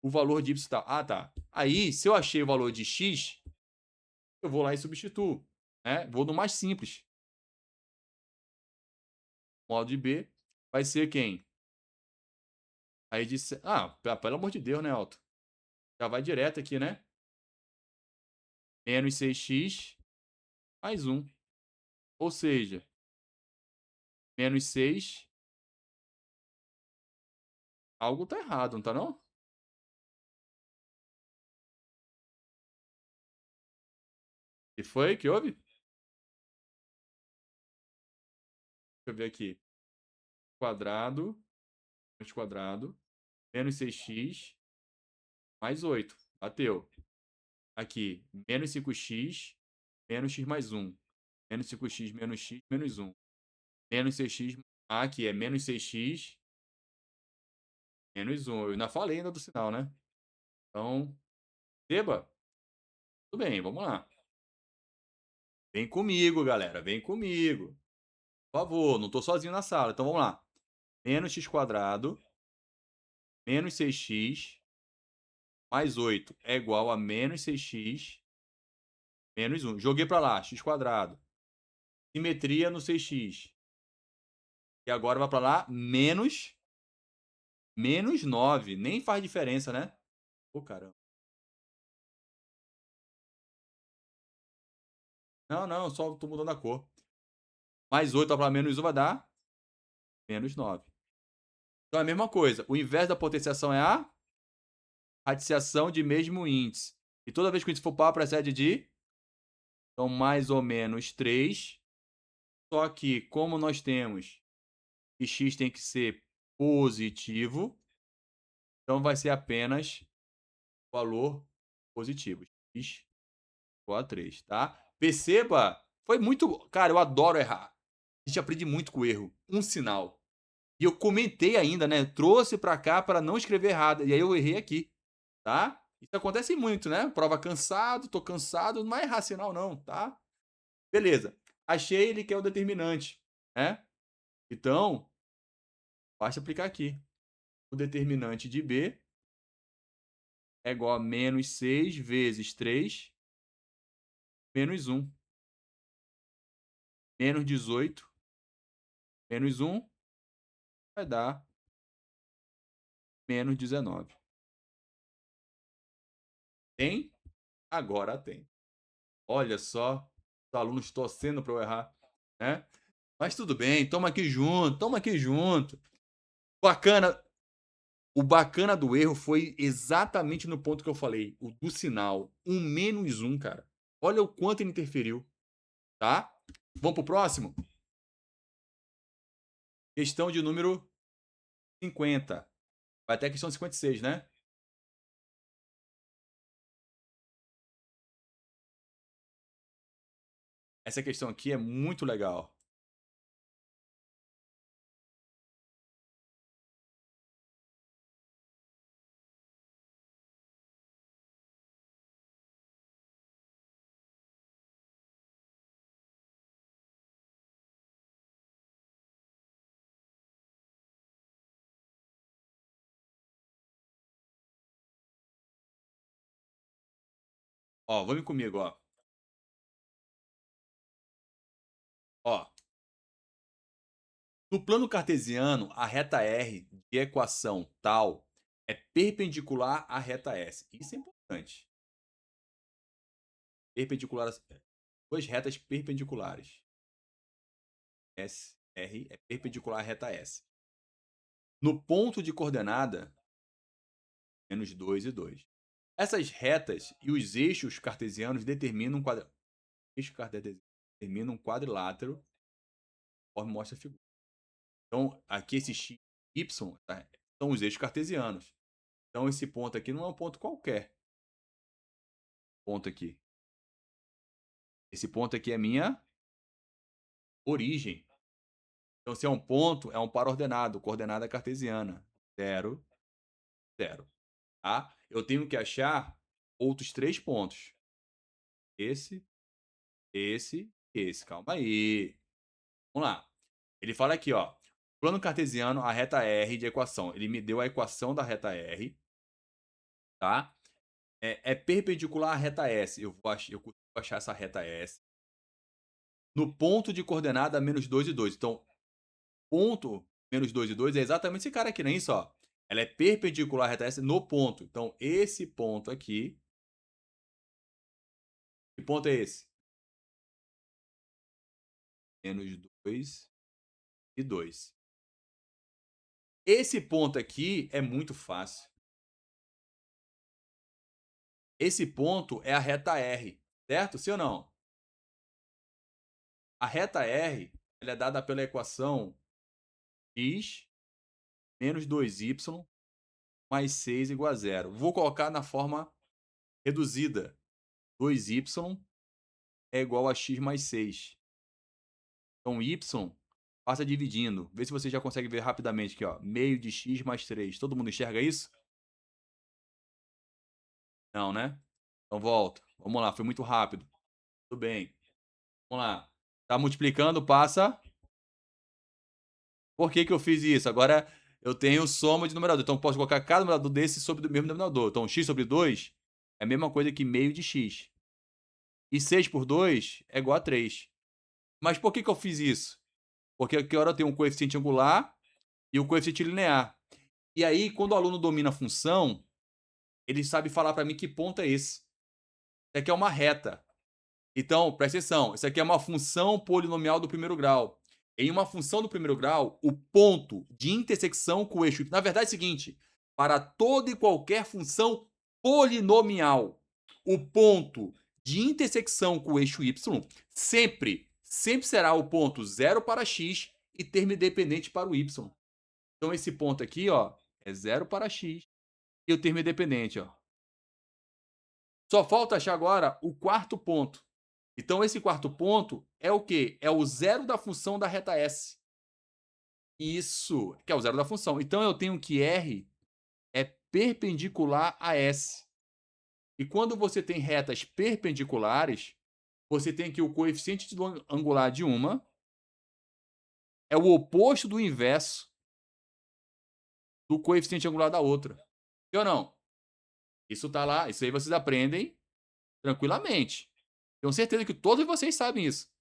o valor de y está... Ah, tá. Aí, se eu achei o valor de x, eu vou lá e substituo. Né? Vou no mais simples. O modo de B vai ser quem? Aí disse... Ah, pelo amor de Deus, né, Alto? Já vai direto aqui, né? Menos 6x mais 1. Ou seja, menos 6. Algo tá errado, não tá não? E foi? Que houve? Deixa eu ver aqui. Quadrado, menos quadrado, menos 6x, mais 8. Bateu. Aqui, menos 5x, menos x mais 1. Menos 5x, menos x, menos 1. Menos 6x. Ah, aqui é menos 6x, menos 1. Eu ainda falei ainda do sinal, né? Então, perceba? Tudo bem, vamos lá. Vem comigo, galera. Vem comigo. Por favor, não estou sozinho na sala. Então, vamos lá. Menos x quadrado, menos 6x, mais 8 é igual a menos 6x, menos 1. Joguei para lá, x quadrado. Simetria no 6x. E agora vai para lá, menos 9. Nem faz diferença, né? Pô, caramba. Não, não, só tô mudando a cor. Mais 8 para menos 1 vai dar menos 9. Então é a mesma coisa. O inverso da potenciação é a radiciação de mesmo índice. E toda vez que o índice for par, precede de... Então, mais ou menos 3. Só que, como nós temos que x tem que ser positivo, então vai ser apenas valor positivo. X igual a 3, tá? Perceba, foi muito... Cara, eu adoro errar. A gente aprende muito com o erro. Um sinal. E eu comentei ainda, né? Trouxe pra cá para não escrever errado. E aí eu errei aqui, tá? Isso acontece muito, né? Prova cansado, tô cansado. Não é errar sinal não, tá? Beleza. Achei ele que é o determinante, né? Então, basta aplicar aqui. O determinante de B é igual a menos 6 vezes 3 menos 1. Menos 18 menos 1 vai dar menos 19. Tem? Agora tem. Olha só, os alunos torcendo para eu errar, né? Mas tudo bem, toma aqui junto, toma aqui junto. Bacana. O bacana do erro foi exatamente no ponto que eu falei, o do sinal. Um menos 1, cara. Olha o quanto ele interferiu, tá? Vamos pro próximo? Questão de número 50. Vai até a questão 56, né? Essa questão aqui é muito legal. Ó, vamos comigo, ó. Ó, no plano cartesiano, a reta R de equação tal é perpendicular à reta S. Isso é importante. Perpendicular, duas retas perpendiculares. S, R é perpendicular à reta S. No ponto de coordenada, menos 2 e 2. Essas retas e os eixos cartesianos determinam um quadrilátero, conforme mostra a figura. Então, aqui esse x, y, tá? São os eixos cartesianos. Então, esse ponto aqui não é um ponto qualquer. Ponto aqui. Esse ponto aqui é minha origem. Então, se é um ponto, é um par ordenado, coordenada cartesiana. 0, 0. Tá? Eu tenho que achar outros 3 pontos. Esse, esse. Calma aí. Vamos lá. Ele fala aqui, ó. Plano cartesiano, a reta R de equação. Ele me deu a equação da reta R. Tá? É perpendicular à reta S. Eu consigo achar essa reta S. No ponto de coordenada menos 2 e 2. Então, ponto menos 2 e 2 é exatamente esse cara aqui, não é isso? Ó. Ela é perpendicular à reta S no ponto. Então, esse ponto aqui. Que ponto é esse? Menos 2 e 2. Esse ponto aqui é muito fácil. Esse ponto é a reta R, certo? Sim ou não? A reta R ela é dada pela equação x menos 2y mais 6 igual a zero. Vou colocar na forma reduzida. 2y é igual a x mais 6. Então, y passa dividindo. Vê se você já consegue ver rapidamente aqui, ó. Meio de x mais 3. Todo mundo enxerga isso? Não, né? Então, volta. Vamos lá, foi muito rápido. Tudo bem. Vamos lá. Tá multiplicando, passa. Por que que eu fiz isso? Agora eu tenho soma de numerador. Então, posso colocar cada numerador desse sobre o mesmo denominador. Então, x sobre 2 é a mesma coisa que meio de x. E 6 por 2 é igual a 3. Mas por que que eu fiz isso? Porque aqui agora eu tenho um coeficiente angular e o coeficiente linear. E aí, quando o aluno domina a função, ele sabe falar para mim que ponto é esse. Isso aqui é uma reta. Então, presta atenção, isso aqui é uma função polinomial do primeiro grau. Em uma função do primeiro grau, o ponto de intersecção com o eixo y. Na verdade é o seguinte, para toda e qualquer função polinomial, o ponto de intersecção com o eixo y sempre será o ponto 0 para x e termo independente para o y. Então, esse ponto aqui, ó, é 0 para x e o termo independente, ó. Só falta achar agora o quarto ponto. Então, esse quarto ponto é o quê? É o zero da função da reta S. Isso, que é o zero da função. Então, eu tenho que R é perpendicular a S. E quando você tem retas perpendiculares, você tem que o coeficiente angular de uma é o oposto do inverso do coeficiente angular da outra. Sim ou não? Isso tá lá, isso aí vocês aprendem tranquilamente. Tenho certeza que todos vocês sabem isso.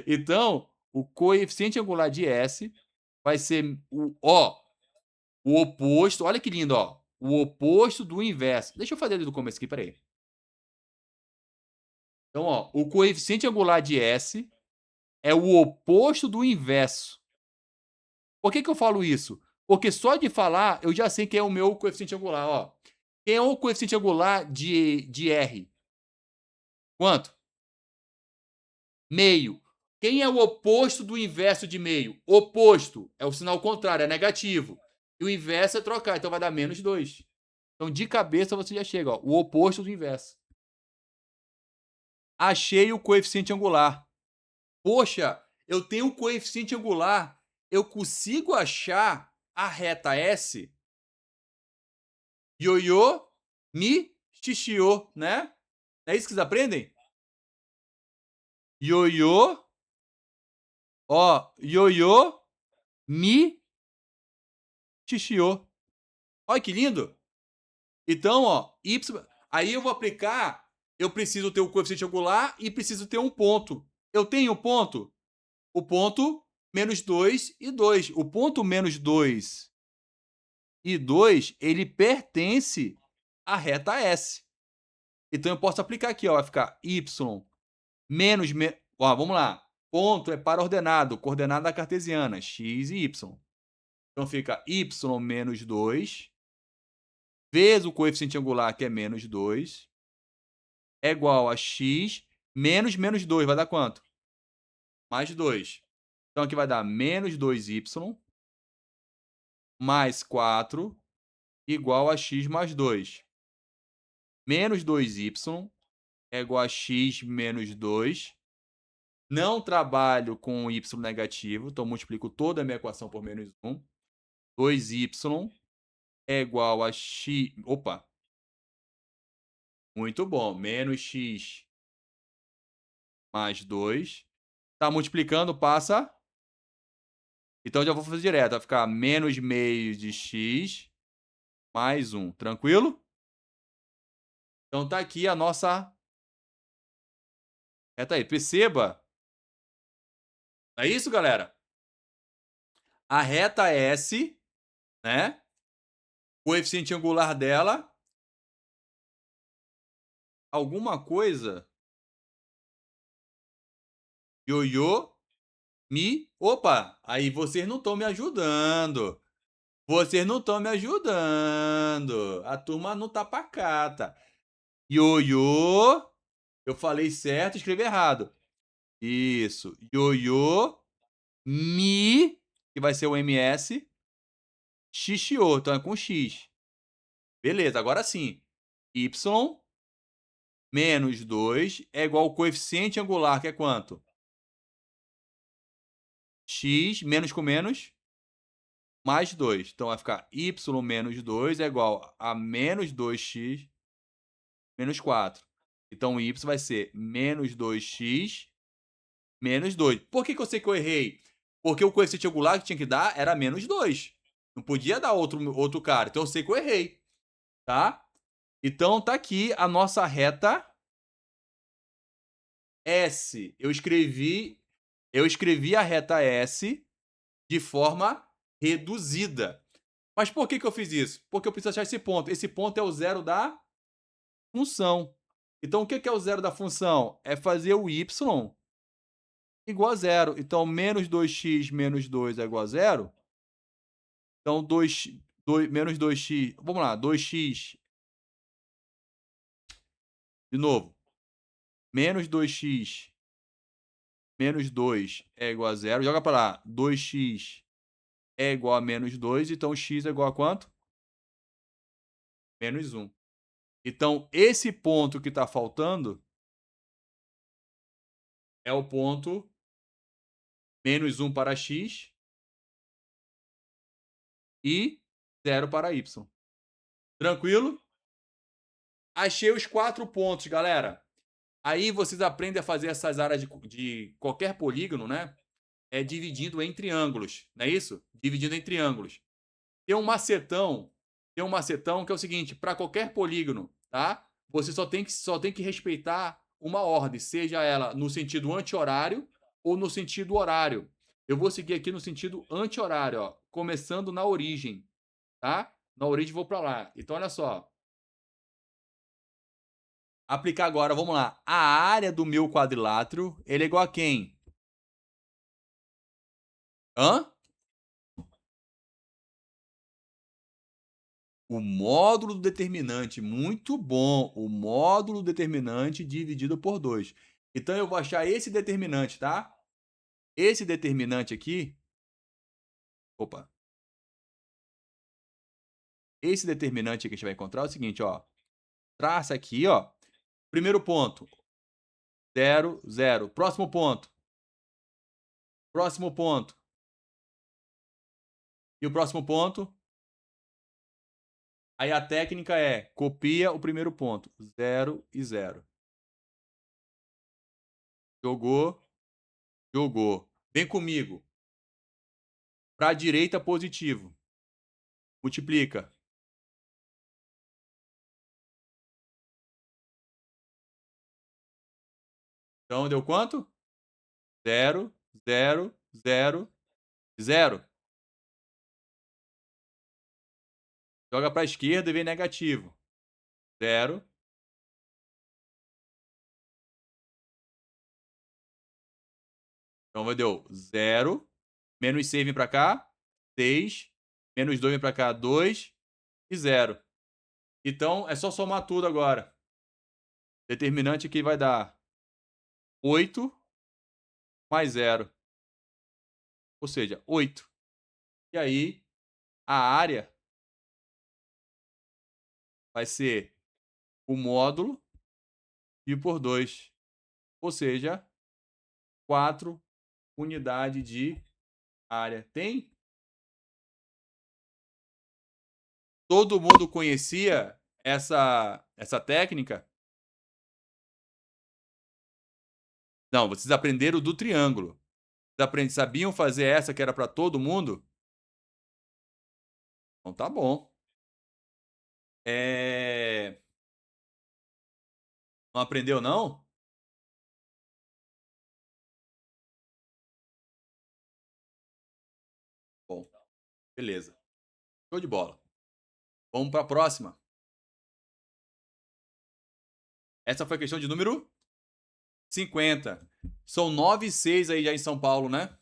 Então, o coeficiente angular de S vai ser o oposto. Olha que lindo, ó. O oposto do inverso. Deixa eu fazer do começo aqui, peraí. Então, ó, o coeficiente angular de S é o oposto do inverso. Por que que eu falo isso? Porque só de falar, eu já sei quem é o meu coeficiente angular, ó. Quem é o coeficiente angular de R? Quanto? Meio. Quem é o oposto do inverso de meio? Oposto. É o sinal contrário, é negativo. E o inverso é trocar, então vai dar menos 2. Então, de cabeça, você já chega, ó, o oposto do inverso. Achei o coeficiente angular. Poxa, eu tenho o coeficiente angular. Eu consigo achar a reta S? Ioiô, mi, xixiô, né? É isso que vocês aprendem? Ioiô, ó, ioiô, mi, xixiô. Olha que lindo. Então, ó, y. Aí eu vou aplicar. Eu preciso ter o coeficiente angular e preciso ter um ponto. Eu tenho um ponto? O ponto menos 2 e 2. O ponto menos 2 e 2, ele pertence à reta S. Então eu posso aplicar aqui, ó, vai ficar y menos. Ó, vamos lá. Ponto é para ordenado, coordenada cartesiana, x e y. Então fica y menos 2 vezes o coeficiente angular, que é menos 2, é igual a x menos menos 2. Vai dar quanto? Mais 2. Então aqui vai dar menos 2y mais 4 igual a x mais 2. Menos 2y é igual a x menos 2. Não trabalho com y negativo, então multiplico toda a minha equação por menos 1. 2y é igual a x... Opa! Muito bom. Menos x mais 2. Tá multiplicando, passa. Então já vou fazer direto. Vai ficar menos meio de x mais 1. Tranquilo? Então tá aqui a nossa reta aí. Perceba. É isso, galera? A reta S, né? Coeficiente angular dela. Alguma coisa. Ioiô. Mi. Opa! Aí vocês não estão me ajudando. Vocês não estão me ajudando. A turma não tá pacata. Ioiô. Eu falei certo e escrevi errado. Isso. Ioiô, mi, que vai ser o MS, xixio, então é com X. Beleza, agora sim. Y menos 2 é igual ao coeficiente angular, que é quanto? X menos com menos, mais 2. Então vai ficar y menos 2 é igual a menos 2x menos 4. Então o y vai ser menos 2x menos 2. Por que eu sei que eu errei? Porque o coeficiente angular que tinha que dar era menos 2. Não podia dar outro cara. Então eu sei que eu errei. Tá? Então tá aqui a nossa reta S. Eu escrevi a reta S de forma reduzida. Mas por que eu fiz isso? Porque eu preciso achar esse ponto. Esse ponto é o zero da função. Então, o que é o zero da função? É fazer o y igual a zero. Então, menos 2x menos 2 é igual a zero. Então, menos 2x... Vamos lá, 2x... De novo. Menos 2x menos 2 é igual a zero. Joga para lá. 2x é igual a menos 2. Então, x é igual a quanto? Menos 1. Então, esse ponto que está faltando é o ponto menos 1 para x e 0 para y. Tranquilo? Achei os 4 pontos, galera. Aí vocês aprendem a fazer essas áreas de qualquer polígono, né? Dividindo em triângulos, não é isso? Dividindo em triângulos. Tem um macetão que é o seguinte, para qualquer polígono, tá? Você só tem que respeitar uma ordem, seja ela no sentido anti-horário ou no sentido horário. Eu vou seguir aqui no sentido anti-horário, ó, começando na origem, tá? Na origem vou para lá. Então olha só. Aplicar agora, vamos lá. A área do meu quadrilátero, ele é igual a quem? Hã? O módulo do determinante, muito bom. O módulo determinante dividido por 2. Então, eu vou achar esse determinante, tá? Esse determinante aqui... Opa. Esse determinante que a gente vai encontrar é o seguinte, ó. Traça aqui, ó. Primeiro ponto. 0, 0. Próximo ponto. Próximo ponto. E o próximo ponto? Aí a técnica é, copia o primeiro ponto. 0 e 0. Jogou, jogou. Vem comigo. Para a direita, positivo. Multiplica. Então, deu quanto? 0, 0, 0, 0. Joga para a esquerda e vem negativo. 0. Então, deu 0. Menos 6 vem para cá. 6. Menos 2 vem para cá. 2. E 0. Então, é só somar tudo agora. Determinante aqui vai dar 8 mais 0. Ou seja, 8. E aí, a área vai ser o módulo e por 2. Ou seja, 4 unidades de área. Tem? Todo mundo conhecia essa técnica? Não, vocês aprenderam do triângulo. Vocês sabiam fazer essa que era para todo mundo? Então tá bom. Não aprendeu, não? Bom, beleza. Show de bola. Vamos para a próxima. Essa foi a questão de número 50. São 9 e 6 aí já em São Paulo, né?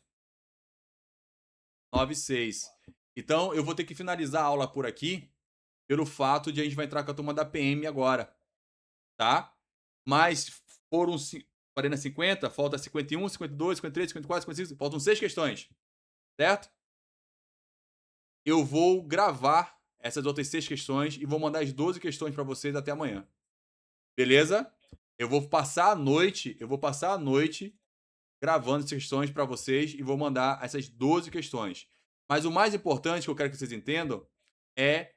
9 e 6. Então, eu vou ter que finalizar a aula por aqui, pelo fato de a gente vai entrar com a turma da PM agora, tá? Mas foram 40, 50, falta 51, 52, 53, 54, 55, faltam 6 questões, certo? Eu vou gravar essas outras 6 questões e vou mandar as 12 questões para vocês até amanhã. Beleza? Eu vou passar a noite gravando essas questões para vocês e vou mandar essas 12 questões. Mas o mais importante que eu quero que vocês entendam é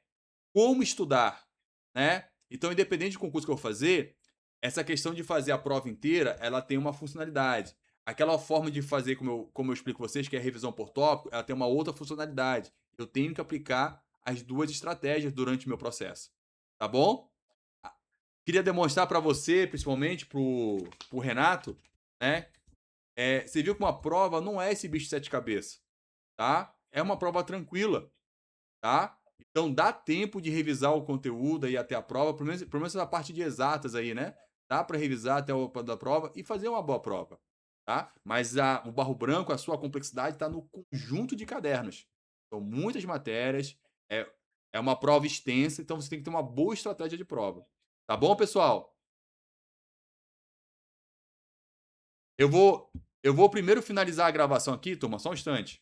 como estudar, né? Então, independente do concurso que eu vou fazer, essa questão de fazer a prova inteira, ela tem uma funcionalidade. Aquela forma de fazer, como eu explico vocês, que é a revisão por tópico, ela tem uma outra funcionalidade. Eu tenho que aplicar as duas estratégias durante o meu processo. Tá bom? Queria demonstrar para você, principalmente pro Renato, né? Você viu que uma prova não é esse bicho de 7 cabeças, tá? É uma prova tranquila, tá? Então dá tempo de revisar o conteúdo aí até a prova, pelo menos a parte de exatas aí, né? Dá para revisar até o da prova e fazer uma boa prova, tá? Mas o Barro Branco, a sua complexidade está no conjunto de cadernos. São muitas matérias, é uma prova extensa, então você tem que ter uma boa estratégia de prova. Tá bom, pessoal? Eu vou primeiro finalizar a gravação aqui, turma, só um instante.